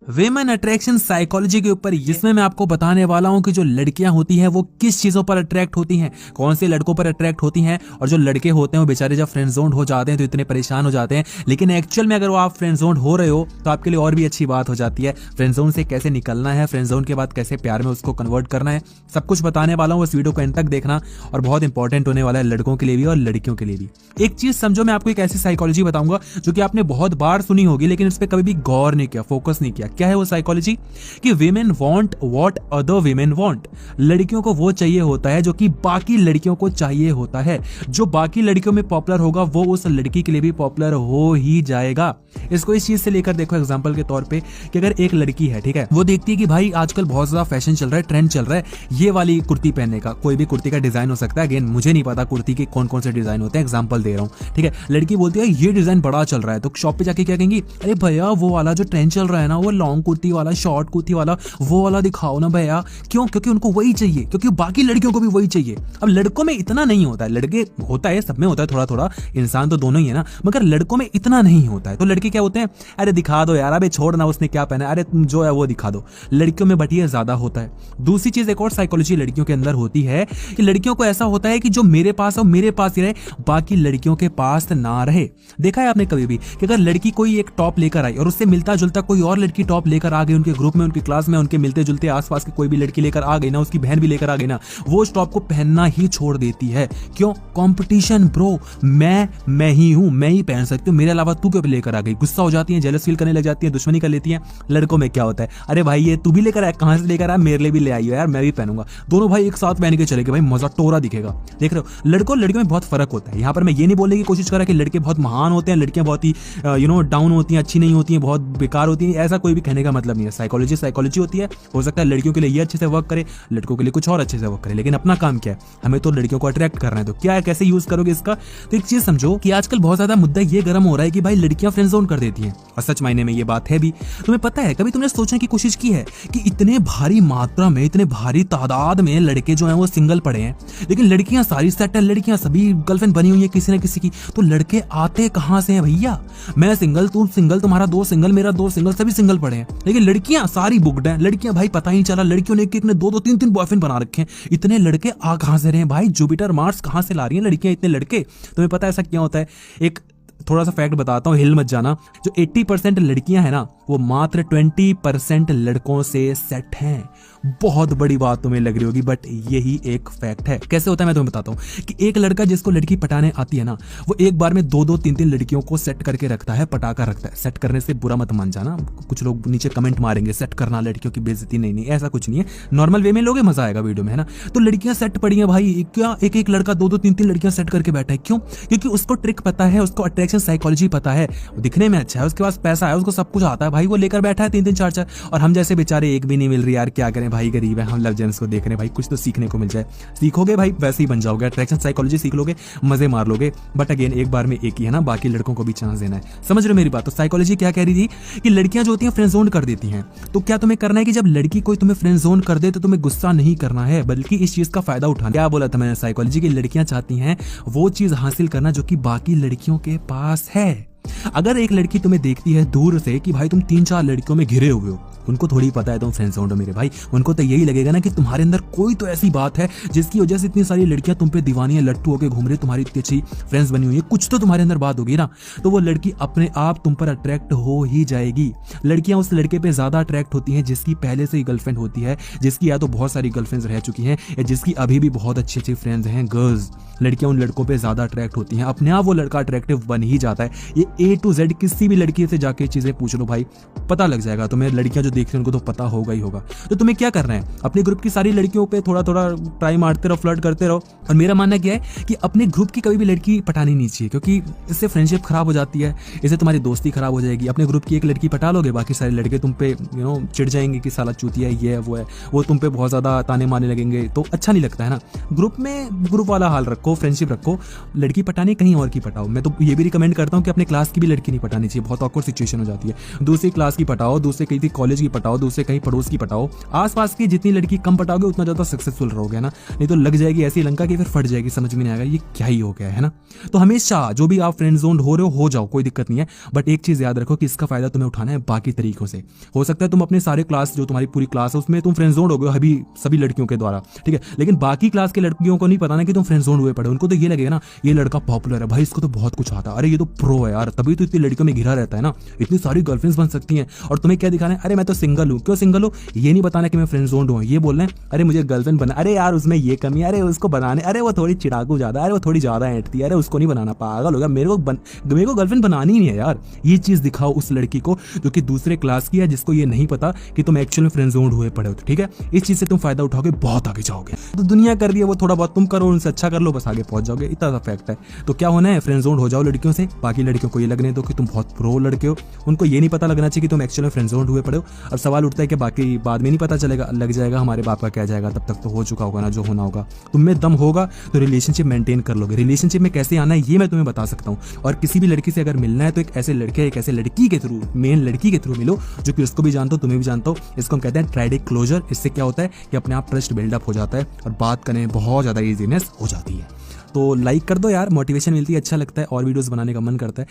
Women attraction psychology के ऊपर, जिसमें मैं आपको बताने वाला हूं कि जो लड़कियां होती हैं वो किस चीजों पर अट्रैक्ट होती हैं, कौन से लड़कों पर अट्रैक्ट होती हैं, और जो लड़के होते हैं वो बेचारे जब फ्रेंड जोन हो जाते हैं तो इतने परेशान हो जाते हैं। लेकिन एक्चुअल में अगर वो आप फ्रेंड जोन हो रहे हो तो आपके लिए और भी अच्छी बात हो जाती है। फ्रेंड जोन से कैसे निकलना है, फ्रेंड जोन के बाद कैसे प्यार में उसको कन्वर्ट करना है, सब कुछ बताने वाला हूँ। इस वीडियो को एंड तक देखना, और बहुत इंपॉर्टेंट होने वाला है लड़कों के लिए भी और लड़कियों के लिए भी। एक चीज समझो, मैं आपको एक ऐसी साइकोलॉजी बताऊंगा जो कि आपने बहुत बार सुनी होगी लेकिन उस पर कभी भी गौर नहीं किया, फोकस नहीं किया। क्या है वो साइकोलॉजी? कि women want what other women want. लड़कियों को वो चाहिए होता है जो कि बाकी लड़कियों को चाहिए होता है। जो बाकी लड़कियों में पॉपुलर होगा वो उस लड़की के लिए भी पॉपुलर हो ही जाएगा। इसको इस चीज से लेकर देखो, एग्जांपल के तौर पे कि अगर एक लड़की है, ठीक है, वो देखती है कि भाई आजकल बहुत ज्यादा फैशन चल रहा है, ट्रेंड चल रहा है ये वाली कुर्ती पहनने का। कोई भी कुर्ती का डिजाइन हो सकता है, अगेन मुझे नहीं पता कुर्ती के कौन कौन से डिजाइन होते हैं, एग्जांपल दे रहा हूं, ठीक है। लड़की बोलती है ये डिजाइन बड़ा चल रहा है, तो शॉप पे जाके क्या कहेंगी, अरे भैया वो वाला जो ट्रेंड चल रहा है ना, वो लॉन्ग कुर्ती वाला, शॉर्ट कुर्ती वाला, वो वाला दिखाओ ना भैया। क्यों? क्योंकि उनको वही चाहिए, क्योंकि बाकी लड़कियों को भी वही चाहिए। अब लड़कों में इतना नहीं होता है, लड़के होता है, सब में होता है थोड़ा थोड़ा, इंसान तो दोनों ही है ना, मगर लड़कों में इतना नहीं होता है। तो लड़के क्या होते हैं, अरे दिखा दो यार, अबे छोड़ ना उसने क्या पहना है, अरे तुम जो है वो दिखा दो। लड़कियों में बटिए ज्यादा होता है। दूसरी चीज, एक और साइकोलॉजी लड़कियों के अंदर होती है कि लड़कियों को ऐसा होता है कि जो मेरे पास हो मेरे पास ही रहे, बाकी लड़कियों के पास ना रहे। देखा है आपने कभी भी कि अगर लड़की कोई एक टॉप लेकर आई और उससे मिलता जुलता कोई और लड़की टॉप लेकर आ गई, उनके ग्रुप में, उनकी क्लास में, उनके मिलते जुलते आसपास की कोई भी लड़की लेकर आ गई ना, उसकी बहन भी लेकर आ गई ना, वो उस टॉप को पहनना ही छोड़ देती है। क्यों? कंपटीशन ब्रो, मैं ही हूं, मैं ही पहन सकती हूं, मेरे अलावा तू क्यों लेकर आ गई। गुस्सा हो जाती है, जेलस फील करने लग जाती है, दुश्मनी कर लेती है। लड़कों में क्या होता है, अरे भाई ये तू भी लेकर आया, कहां से लेकर आया, मेरे लिए भी ले आई हो यार, मैं भी पहनूंगा। दोनों भाई एक साथ पहन के चले गए, भाई मजा टोरा दिखेगा। देख रहे हो, लड़कों लड़कियों में बहुत फर्क होता है। यहाँ पर मैं ये नहीं बोलने की कोशिश कर रहा कि लड़के बहुत महान होते हैं, लड़कियां बहुत ही डाउन होती हैं, अच्छी नहीं होती हैं, बहुत बेकार होती हैं, ऐसा कोई भी कहने का मतलब नहीं है। साइकोलॉजी साइकोलॉजी होती है। हो सकता है लड़कियों के लिए ये अच्छे से वर्क करे, लड़कों के लिए कुछ और अच्छे से वर्क करे, लेकिन अपना काम क्या है, हमें तो लड़कियों को अट्रैक्ट करना है। तो क्या है, कैसे यूज करोगे इसका? तो एक चीज समझो कि आजकल बहुत ज्यादा मुद्दा ये गर्म हो रहा है कि भाई लड़कियां फ्रेंड जोन कर देती हैं, और सच मायने में ये बात है भी। तुम्हें पता है, कभी तुमने सोचने की कोशिश की है कि इतने भारी मात्रा में, इतने भारी तादाद में लड़के जो हैं वो सिंगल पड़े हैं, लेकिन लड़कियां सारी सेट है, लड़कियां सभी गर्लफ्रेंड बनी हुई है किसी न किसी की। तो लड़के आते कहां से हैं भैया? मैं सिंगल, तुम सिंगल, तुम्हारा दोस्त सिंगल, मेरा दोस्त सिंगल, सभी सिंगल पड़े हैं, लेकिन लड़कियां सारी बुक्ड हैं। लड़कियां भाई पता ही नहीं चला, लड़कियों ने एक ने दो तीन बॉयफ्रेंड बना रखे हैं। इतने लड़के आ कहां से रहे हैं भाई? जुपिटर मार्स कहां से ला रही हैं लड़कियां इतने लड़के? तुम्हें पता है ऐसा क्या होता है? एक थोड़ा सा फैक्ट बताता हूं, हिल मत जाना। जो 80% लड़कियां हैं ना, वो मात्र 20% लड़कों से सेट हैं। बहुत बड़ी बात तुम्हें लग रही होगी, बट यही एक फैक्ट है। कैसे होता है मैं तुम्हें बताता हूं कि एक लड़का जिसको लड़की पटाने आती है ना, वो एक बार में दो तीन लड़कियों को सेट करके रखता है, पटाकर रखता है। सेट करने से बुरा मत मान जाना, कुछ लोग नीचे कमेंट मारेंगे, सेट करना लड़कियों की बेइज्जती। नहीं, ऐसा कुछ नहीं है, नॉर्मल वे में लोगे, मजा आएगा वीडियो में, है ना। तो लड़कियां सेट पड़ी हैं भाई, क्या एक लड़का दो तीन लड़कियां सेट करके बैठा है। क्यों? क्योंकि उसको ट्रिक पता है, उसको अट्रैक्शन साइकोलॉजी पता है, दिखने में अच्छा है, उसके पास पैसा है, उसको सब कुछ आता है भाई, वो लेकर बैठा है 3 4। और हम जैसे बेचारे एक भी नहीं मिल रही यार, क्या करें भाई, गरीब है हम। लव जेम्स को देख रहे हैं भाई, कुछ तो सीखने को मिल जाए। सीखोगे भाई वैसे ही बन जाओगे, अट्रैक्शन साइकोलॉजी सीख लोगे, मजे मार लोगे। बट अगेन एक बार में एक ही है ना, बाकी लड़कों को भी चांस देना है। समझ रहे हो मेरी बात? तो साइकोलॉजी क्या कह रही थी कि लड़कियां जो होती हैं फ्रेंड जोन कर देती हैं। तो क्या तुम्हें करना है कि जब लड़की कोई तुम्हें फ्रेंड जोन कर दे तो तुम्हें गुस्सा नहीं करना है, बल्कि इस चीज का फायदा उठाना। क्या बोला था मैंने? साइकोलॉजी की लड़कियां चाहती हैं वो चीज हासिल करना जो कि बाकी लड़कियों के पास है। अगर एक लड़की तुम्हें देखती है दूर से कि भाई तुम 3 4 लड़कियों में घिरे हुए हो, उनको थोड़ी पता है तुम फ्रेंड जोन हो मेरे भाई, उनको तो यही लगेगा ना कि तुम्हारे अंदर कोई तो ऐसी बात है जिसकी वजह से इतनी सारी लड़कियां तुम पे दीवानी है, लट्टू होके घूम रही, तुम्हारी इतनी अच्छी फ्रेंड्स बनी हुई है, कुछ तो तुम्हारे अंदर बात होगी ना। तो वो लड़की अपने आप तुम पर अट्रैक्ट हो ही जाएगी। लड़कियां उस लड़के पे ज्यादा अट्रैक्ट होती हैं जिसकी पहले से ही गर्लफ्रेंड होती है, जिसकी या तो बहुत सारी गर्लफ्रेंड्स रह चुकी हैं, या जिसकी अभी भी बहुत अच्छी फ्रेंड्स हैं, गर्ल्स। लड़कियां उन लड़कों पे ज्यादा अट्रैक्ट होती हैं, अपने आप वो लड़का अट्रैक्टिव बन ही जाता है। ये A to Z किसी भी लड़की से जाके चीजें पूछ लो भाई, पता लग जाएगा तुम्हें। लड़कियां जो देख रही हैं उनको तो पता होगा ही होगा। तो तुम्हें क्या करना है, अपने ग्रुप की सारी लड़कियों पे थोड़ा ट्राई मारते रहो, फ्लर्ट करते रहो। और मेरा मानना क्या है कि अपने ग्रुप की कभी भी लड़की पटानी नहीं चाहिए, क्योंकि इससे फ्रेंडशिप खराब हो जाती है, इससे तुम्हारी दोस्ती खराब हो जाएगी। अपने ग्रुप की एक लड़की पटा लोगे, बाकी सारे लड़के तुम पे चिढ़ जाएंगे कि साला चूतिया है, ये है वो है, वो तुम पे बहुत ज्यादा ताने मारने लगेंगे, तो अच्छा नहीं लगता है ना। ग्रुप में ग्रुप वाला हाल रखो, फ्रेंडशिप रखो। लड़की पटानी कहीं और की पटाओ। मैं तो ये भी रिकमेंड करता हूँ कि अपने क्लास की भी लड़की नहीं पटानी चाहिए, बहुत ऑकवर्ड सिचुएशन हो जाती है। दूसरी क्लास की पटाओ, दूसरे कहीं कॉलेज की की पटाओ, दूसरे कहीं पड़ोस की पटाओ, आसपास की जितनी लड़की कम पटाओगे उतना ज्यादा सक्सेसफुल रहोगे ना। नहीं तो लग जाएगी ऐसी लंका कि फिर फट जाएगी, समझ में नहीं आएगा ये क्या ही हो गया है ना। तो हमेशा जो भी आप फ्रेंड जोन हो रहे हो जाओ, कोई दिक्कत नहीं है, बट एक चीज याद रखो कि इसका फायदा तुम्हें उठाना है बाकी तरीकों से। हो सकता है तुम अपने सारे क्लास, जो तुम्हारी पूरी क्लास है उसमें तुम फ्रेंड जोन हो गए अभी सभी लड़कियों के द्वारा, ठीक है, लेकिन बाकी क्लास के लड़कियों को नहीं पता ना कि तुम फ्रेंड जोन हुए पड़े। उनको तो ये लगेगा ना ये लड़का पॉपुलर है भाई, इसको तो बहुत कुछ आता है, अरे ये तो प्रो है यार, तभी तो इतनी लड़कियों में घिरा रहता है ना, इतनी सारी गर्लफ्रेंड्स बन सकती हैं। और तुम्हें क्या दिखाना है, अरे मैं तो सिंगल हूँ। क्यों सिंगल हो, ये नहीं बताना कि मैं फ्रेंड जोन हूँ, ये बोलना है अरे मुझे गर्लफ्रेंड बना, अरे यार उसमें ये कमी है, अरे उसको बनाने, अरे वो थोड़ी चिड़ाकू ज्यादा, अरे वो थोड़ी ज्यादा ऐंठती है, अरे उसको नहीं बनाना, पागल होगा, मेरे को गर्लफ्रेंड बनानी ही नहीं है यार। ये चीज दिखाओ उस लड़की को जो कि दूसरे क्लास की है, जिसको ये नहीं पता कि तुम एक्चुअल में फ्रेंड जोन हुए पड़े हो, ठीक है। इस चीज से तुम फायदा उठाओगे, बहुत आगे जाओगे। तो दुनिया कर रही है वो थोड़ा बहुत तुम करो, उनसे अच्छा कर लो, बस आगे पहुंच जाओगे, इतना सा फैक्ट है। तो क्या होना है, फ्रेंड जोन हो जाओ लड़कियों से, बाकी लड़कियों को ये लगने दो कि तुम बहुत प्रो लड़के हो, उनको ये नहीं पता लगना चाहिए कि तुम एक्चुअल में फ्रेंड जोन हुए पड़े हो। अब सवाल उठता है कि बाकी बाद में नहीं पता चलेगा, लग जाएगा, हमारे बाप का क्या जाएगा, तब तक तो हो चुका होगा ना जो होना होगा। तुम में दम होगा तो रिलेशनशिप मेंटेन कर लोगे। रिलेशनशिप में कैसे आना है ये मैं तुम्हें बता सकता हूँ। और किसी भी लड़की से अगर मिलना है तो एक ऐसे लड़के, एक ऐसे लड़की के थ्रू, मेन लड़की के थ्रू मिलो जो कि उसको भी जानते हो, तुम्हें भी जानते हो। इसको हम कहते हैं ट्राइडिक क्लोजर। इससे क्या होता है कि अपने आप ट्रस्ट बिल्डअप हो जाता है और बात करने में बहुत ज़्यादा ईजीनेस हो जाती है। तो लाइक कर दो यार, मोटिवेशन मिलती है, अच्छा लगता है और वीडियोस बनाने का मन करता है।